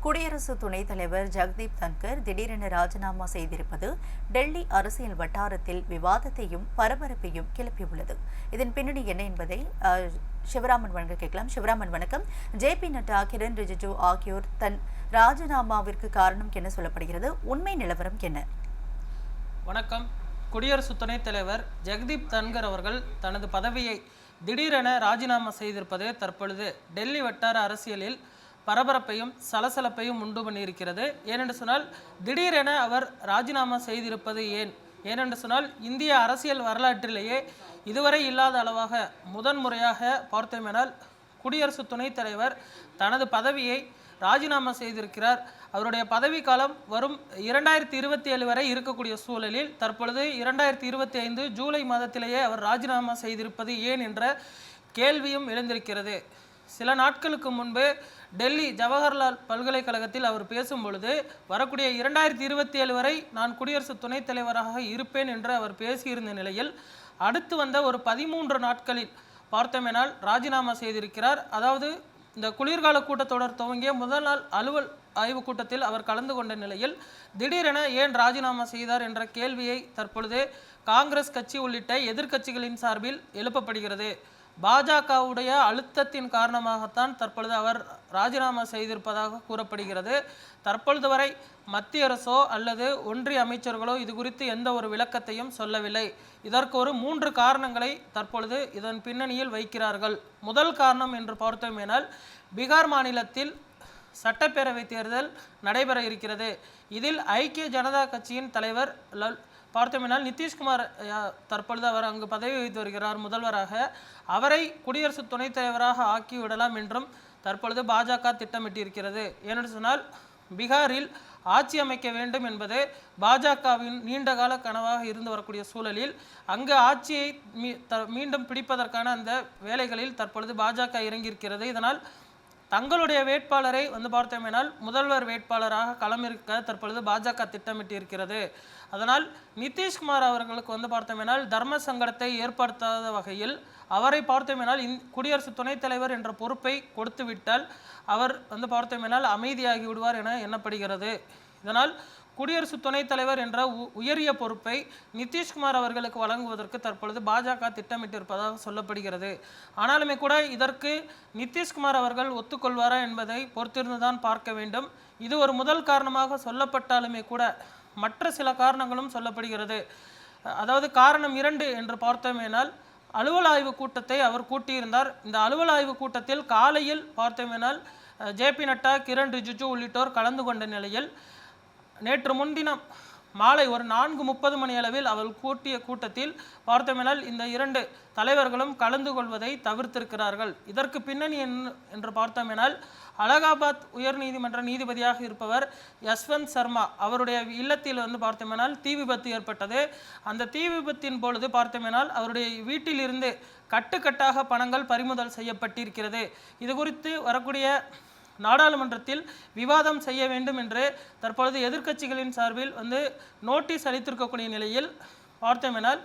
குடியரசு துணைத் தலைவர் ஜெகதீப் தன்கர் திடீரென ராஜினாமா செய்திருப்பது டெல்லி அரசியல் வட்டாரத்தில் விவாதத்தையும் பரபரப்பையும் கிளப்பியுள்ளது. இதன் பின்னணி என்ன என்பதை சிவராமன் வழங்க கேட்கலாம். சிவராமன் வணக்கம். ஜே.பி. நட்டா, கிரண் ரிஜிஜு ஆகியோர் தன் ராஜினாமாவிற்கு காரணம் என்ன சொல்லப்படுகிறது? உண்மை நிலவரம் என்ன? வணக்கம். குடியரசு துணைத் தலைவர் ஜெகதீப் தன்கர் அவர்கள் தனது பதவியை திடீரென ராஜினாமா செய்திருப்பது தற்பொழுது டெல்லி வட்டார அரசியலில் பரபரப்பையும் சலசலப்பையும் உண்டு பண்ணியிருக்கிறது. ஏனென்று சொன்னால் திடீரென அவர் ராஜினாமா செய்திருப்பது ஏனென்று சொன்னால் இந்திய அரசியல் வரலாற்றிலேயே இதுவரை இல்லாத அளவாக முதன்முறையாக பார்த்தோமெனால் குடியரசு துணைத் தலைவர் தனது பதவியை ராஜினாமா செய்திருக்கிறார். அவருடைய பதவி காலம் வரும் 2027 வரை இருக்கக்கூடிய சூழலில் தற்பொழுது 2025 ஜூலை மாதத்திலேயே அவர் ராஜினாமா செய்திருப்பது ஏன் என்ற கேள்வியும் எழுந்திருக்கிறது. சில நாட்களுக்கு முன்பு டெல்லி ஜவஹர்லால் பல்கலைக்கழகத்தில் அவர் பேசும் பொழுது வரக்கூடிய 2027 வரை நான் குடியரசு துணைத் தலைவராக இருப்பேன் என்று அவர் பேசியிருந்த நிலையில் அடுத்து வந்த ஒரு 13 நாட்களில் பார்த்தோமெனால் ராஜினாமா செய்திருக்கிறார். அதாவது இந்த குளிர்கால கூட்டத்தொடர் துவங்கிய முதல் நாள் அலுவல் ஆய்வு கூட்டத்தில் அவர் கலந்து கொண்ட நிலையில் திடீரென ஏன் ராஜினாமா செய்தார் என்ற கேள்வியை தற்பொழுது காங்கிரஸ் கட்சி உள்ளிட்ட எதிர்க்கட்சிகளின் சார்பில் எழுப்பப்படுகிறது. பாஜகவுடைய அழுத்தத்தின் காரணமாகத்தான் தற்பொழுது அவர் ராஜினாமா செய்திருப்பதாக கூறப்படுகிறது. தற்பொழுது வரை மத்திய அரசோ அல்லது ஒன்றிய அமைச்சர்களோ இது குறித்து எந்த ஒரு விளக்கத்தையும் சொல்லவில்லை. இதற்கு ஒரு 3 காரணங்களை தற்பொழுது இதன் பின்னணியில் வைக்கிறார்கள். முதல் காரணம் என்று பார்த்தோமேனால் பீகார் மாநிலத்தில் சட்டப்பேரவை தேர்தல் நடைபெற இருக்கிறது. இதில் ஐக்கிய ஜனதா கட்சியின் தலைவர் பார்த்தோமெனால் நிதிஷ்குமார் தற்பொழுது அவர் அங்கு பதவி வகித்து வருகிறார் முதல்வராக. அவரை குடியரசு துணைத் தலைவராக ஆக்கிவிடலாம் என்றும் தற்பொழுது பாஜக திட்டமிட்டிருக்கிறது. ஏனென்று சொன்னால் பீகாரில் ஆட்சி அமைக்க வேண்டும் என்பது பாஜகவின் நீண்டகால கனவாக இருந்து வரக்கூடிய சூழலில் அங்கு ஆட்சியை மீண்டும் பிடிப்பதற்கான அந்த வேலைகளில் தற்பொழுது பாஜக இறங்கியிருக்கிறது. இதனால் தங்களுடைய வேட்பாளரை பார்த்தோமேனால் முதல்வர் வேட்பாளராக களமிருக்க தற்பொழுது பாஜக திட்டமிட்டிருக்கிறது. அதனால் நிதிஷ்குமார் அவர்களுக்கு பார்த்தோமேனால் தர்ம சங்கடத்தை ஏற்படுத்தாத வகையில் அவரை பார்த்தோமேனால் குடியரசு துணைத் தலைவர் என்ற பொறுப்பை கொடுத்து விட்டால் அவர் பார்த்தோமேனால் அமைதியாகி விடுவார் என எண்ணப்படுகிறது. இதனால் குடியரசு துணைத் தலைவர் என்ற உயரிய பொறுப்பை நிதிஷ்குமார் அவர்களுக்கு வழங்குவதற்கு தற்பொழுது பாஜக திட்டமிட்டிருப்பதாக சொல்லப்படுகிறது. ஆனாலுமே கூட இதற்கு நிதிஷ்குமார் அவர்கள் ஒத்துக்கொள்வாரா என்பதை பொறுத்திருந்துதான் பார்க்க வேண்டும். இது ஒரு முதல் காரணமாக சொல்லப்பட்டாலுமே கூட மற்ற சில காரணங்களும் சொல்லப்படுகிறது. அதாவது காரணம் 2 என்று பார்த்தோமேனால் அலுவல் ஆய்வு கூட்டத்தை அவர் கூட்டியிருந்தார். இந்த அலுவல் ஆய்வு கூட்டத்தில் காலையில் பார்த்தோமேனால் ஜே.பி. நட்டா, கிரண் ரிஜிஜு உள்ளிட்டோர் கலந்து கொண்ட நிலையில் நேற்று முன்தினம் மாலை ஒரு 4:30 மணி அளவில் அவர் கூட்டிய கூட்டத்தில் பார்த்தோமேனால் இந்த 2 தலைவர்களும் கலந்து கொள்வதை தவிர்த்திருக்கிறார்கள். இதற்கு பின்னணி என்று பார்த்தோமேனால் அலகாபாத் உயர்நீதிமன்ற நீதிபதியாக இருப்பவர் யஸ்வந்த் சர்மா அவருடைய இல்லத்தில் பார்த்தோமேனால் தீ விபத்து ஏற்பட்டது. அந்த தீ விபத்தின் பொழுது பார்த்தோமேனால் அவருடைய வீட்டில் இருந்து கட்டுக்கட்டாக பணங்கள் பறிமுதல் செய்யப்பட்டிருக்கிறது. இது குறித்து வரக்கூடிய நாடாளுமன்றத்தில் விவாதம் செய்ய வேண்டும் என்று தற்பொழுது எதிர்க்கட்சிகளின் சார்பில் நோட்டீஸ் அளித்திருக்கக்கூடிய நிலையில் பார்த்தோமேனால்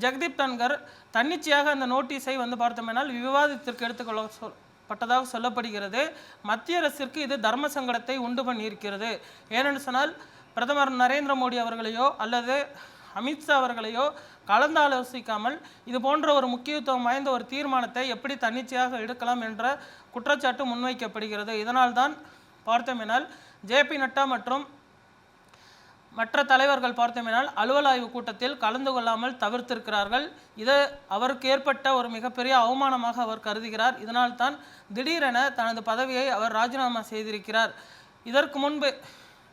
ஜெகதீப் தன்கர் தன்னிச்சையாக அந்த நோட்டீஸை பார்த்தோமேனால் விவாதத்திற்கு எடுத்துக்கொள்ளப்பட்டதாக சொல்லப்படுகிறது. மத்திய அரசிற்கு இது தர்ம சங்கடத்தை உண்டு பண்ணியிருக்கிறது. ஏனென்று சொன்னால் பிரதமர் நரேந்திர மோடி அவர்களையோ அல்லது அமித்ஷா அவர்களையோ கலந்தாலோசிக்காமல் இது போன்ற ஒரு முக்கியத்துவம் வாய்ந்த ஒரு தீர்மானத்தை எப்படி தன்னிச்சையாக எடுக்கலாம் என்ற குற்றச்சாட்டு முன்வைக்கப்படுகிறது. இதனால்தான் பார்த்தோமேனால் ஜே.பி. நட்டா மற்றும் மற்ற தலைவர்கள் பார்த்தோமேனால் அலுவல் ஆய்வு கூட்டத்தில் கலந்து கொள்ளாமல் தவிர்த்திருக்கிறார்கள். இது அவருக்கு ஏற்பட்ட ஒரு மிகப்பெரிய அவமானமாக அவர் கருதுகிறார். இதனால்தான் திடீரென தனது பதவியை அவர் ராஜினாமா செய்திருக்கிறார். இதற்கு முன்பு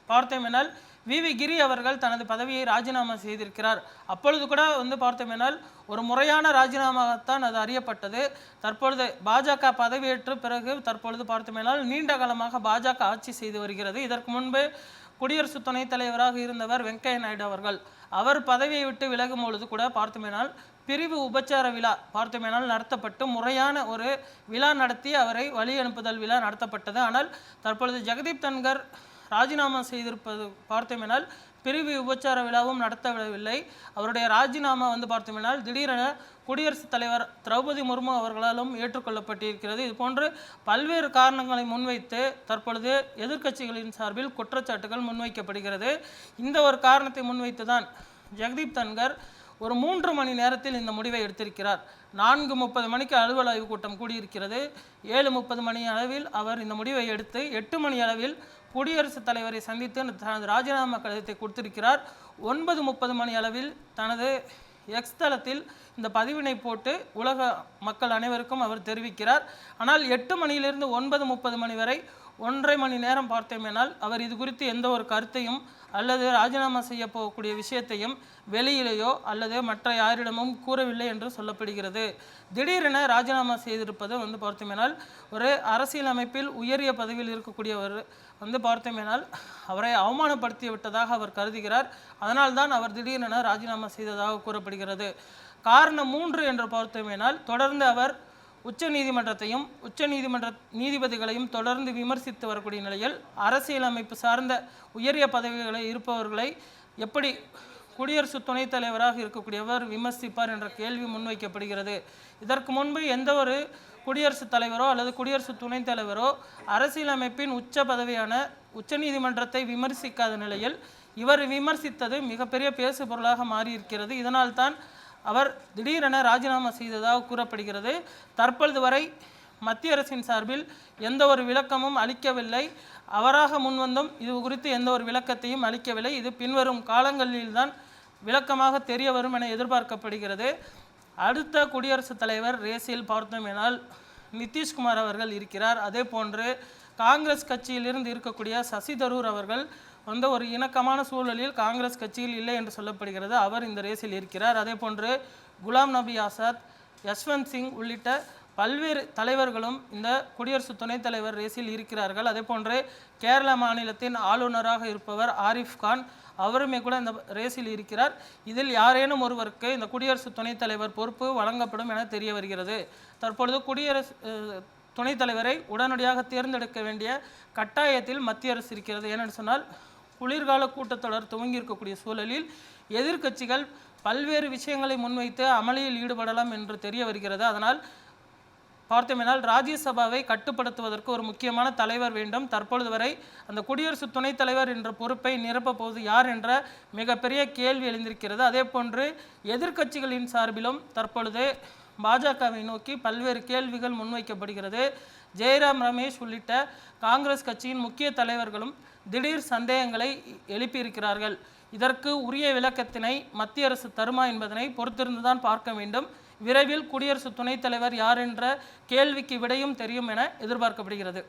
பார்த்தோமேனால் வி.வி. கிரி அவர்கள் தனது பதவியை ராஜினாமா செய்திருக்கிறார். அப்பொழுது கூட பார்த்தோமேனால் ஒரு முறையான ராஜினாமாகத்தான் அது அறியப்பட்டது. தற்பொழுது பாஜக பதவியேற்ற பிறகு தற்பொழுது பார்த்தோமேனால் நீண்ட காலமாக பாஜக ஆட்சி செய்து வருகிறது. இதற்கு முன்பு குடியரசு துணைத் தலைவராக இருந்தவர் வெங்கையா நாயுடு அவர்கள் அவர் பதவியை விட்டு விலகும் பொழுது கூட பார்த்தோமேனால் பிரிவு உபச்சார விழா பார்த்தோமேனால் நடத்தப்பட்டு முறையான ஒரு விழா நடத்தி அவரை வழி அனுப்புதல் விழா நடத்தப்பட்டது. ஆனால் தற்பொழுது ஜெகதீப் தன்கர் ராஜினாமா செய்திருப்பது பார்த்தோமேனால் பிரிவு உபச்சார விழாவும் நடத்தவில்லை. அவருடைய ராஜினாமா பார்த்தோம்னால் திடீரென குடியரசுத் தலைவர் திரௌபதி முர்மு அவர்களாலும் ஏற்றுக்கொள்ளப்பட்டிருக்கிறது. இது போன்று பல்வேறு காரணங்களை முன்வைத்து தற்பொழுது எதிர்க்கட்சிகளின் சார்பில் குற்றச்சாட்டுகள் முன்வைக்கப்படுகிறது. இந்த ஒரு காரணத்தை முன்வைத்து தான் ஜெகதீப் தன்கர் ஒரு 3 மணி நேரத்தில் இந்த முடிவை எடுத்திருக்கிறார். 4:30 மணிக்கு அலுவல் ஆய்வு கூட்டம் கூடியிருக்கிறது. 7:30 மணி அளவில் அவர் இந்த முடிவை எடுத்து 8 மணி அளவில் குடியரசுத் தலைவரை சந்தித்து தனது ராஜினாமா கடிதத்தை கொடுத்திருக்கிறார். 9:30 மணி அளவில் தனது எக்ஸ் தளத்தில் இந்த பதிவினை போட்டு உலக மக்கள் அனைவருக்கும் அவர் தெரிவிக்கிறார். ஆனால் 8 மணியிலிருந்து 9:30 மணி வரை 1.5 மணி நேரம் பார்த்தோமேனால் அவர் இது குறித்து எந்த ஒரு கருத்தையும் அல்லது ராஜினாமா செய்ய போகக்கூடிய விஷயத்தையும் வெளியிலேயோ அல்லது மற்ற யாரிடமும் கூறவில்லை என்று சொல்லப்படுகிறது. திடீரென ராஜினாமா செய்திருப்பது பார்த்தோமேனால் ஒரு அரசியல் அமைப்பில் உயரிய பதவியில் இருக்கக்கூடியவர் பார்த்தோமேனால் அவரை அவமானப்படுத்தி விட்டதாக அவர் கருதுகிறார். அதனால்தான் அவர் திடீரென ராஜினாமா செய்ததாக கூறப்படுகிறது. காரணம் 3 என்று பார்த்தோமேனால் தொடர்ந்து அவர் உச்ச நீதிமன்றத்தையும் நீதிபதிகளையும் தொடர்ந்து விமர்சித்து வரக்கூடிய நிலையில் அரசியலமைப்பு சார்ந்த உயரிய பதவிகளை இருப்பவர்களை எப்படி குடியரசு துணைத் தலைவராக இருக்கக்கூடியவர் விமர்சிப்பார் என்ற கேள்வி முன்வைக்கப்படுகிறது. இதற்கு முன்பு எந்த ஒரு குடியரசுத் தலைவரோ அல்லது குடியரசு துணைத் தலைவரோ அரசியலமைப்பின் உச்ச பதவியான உச்ச நீதிமன்றத்தை விமர்சிக்காத நிலையில் இவர் விமர்சித்தது மிகப்பெரிய பேசு பொருளாக மாறியிருக்கிறது. இதனால்தான் அவர் திடீரென ராஜினாமா செய்ததாக கூறப்படுகிறது. தற்பொழுது வரை மத்திய அரசின் சார்பில் எந்த ஒரு விளக்கமும் அளிக்கவில்லை. அவராக முன்வந்தும் இது குறித்து எந்த ஒரு விளக்கத்தையும் அளிக்கவில்லை. இது பின்வரும் காலங்களில்தான் விளக்கமாக தெரிய வரும் என எதிர்பார்க்கப்படுகிறது. அடுத்த குடியரசுத் தலைவர் ரேஸில் பார்த்தோமேனால் நிதிஷ்குமார் அவர்கள் இருக்கிறார். அதே போன்று காங்கிரஸ் கட்சியிலிருந்து இருக்கக்கூடிய சசி தரூர் அவர்கள் ஒரு இணக்கமான சூழலில் காங்கிரஸ் கட்சியில் இல்லை என்று சொல்லப்படுகிறது. அவர் இந்த ரேஸில் இருக்கிறார். அதே போன்று குலாம் நபி ஆசாத், யஷ்வந்த் சிங் உள்ளிட்ட பல்வேறு தலைவர்களும் இந்த குடியரசு துணைத் தலைவர் ரேஸில் இருக்கிறார்கள். அதே போன்று கேரள மாநிலத்தின் ஆளுநராக இருப்பவர் ஆரிஃப் கான் அவருமே கூட இந்த ரேஸில் இருக்கிறார். இதில் யாரேனும் ஒருவருக்கு இந்த குடியரசு துணைத் தலைவர் பொறுப்பு வழங்கப்படும் என தெரிய வருகிறது. தற்பொழுது குடியரசு துணைத் தலைவரை உடனடியாக தேர்ந்தெடுக்க வேண்டிய கட்டாயத்தில் மத்திய அரசு இருக்கிறது. ஏனென்று சொன்னால் குளிர்கால கூட்டத்தொடர் துவங்கி இருக்கக்கூடிய சூழலில் எதிர்க்கட்சிகள் பல்வேறு விஷயங்களை முன்வைத்து அமளியில் ஈடுபடலாம் என்று தெரிய வருகிறது. அதனால் பார்த்தோமேனால் ராஜ்யசபாவை கட்டுப்படுத்துவதற்கு ஒரு முக்கியமான தலைவர் வேண்டும். தற்பொழுது வரை அந்த குடியரசு துணைத் தலைவர் என்ற பொறுப்பை நிரப்பப் போவது யார் என்ற மிகப்பெரிய கேள்வி எழுந்திருக்கிறது. அதே போன்று எதிர்க்கட்சிகளின் சார்பிலும் தற்பொழுது பாஜகவை நோக்கி பல்வேறு கேள்விகள் முன்வைக்கப்படுகிறது. ஜெயராம் ரமேஷ் உள்ளிட்ட காங்கிரஸ் கட்சியின் முக்கிய தலைவர்களும் திடீர் சந்தேகங்களை எழுப்பியிருக்கிறார்கள். இதற்கு உரிய விளக்கத்தினை மத்திய அரசு தருமா என்பதனை பொறுத்திருந்துதான் பார்க்க வேண்டும். விரைவில் குடியரசு துணைத் தலைவர் யார் என்ற கேள்விக்கு விடையும் தெரியும் என எதிர்பார்க்கப்படுகிறது.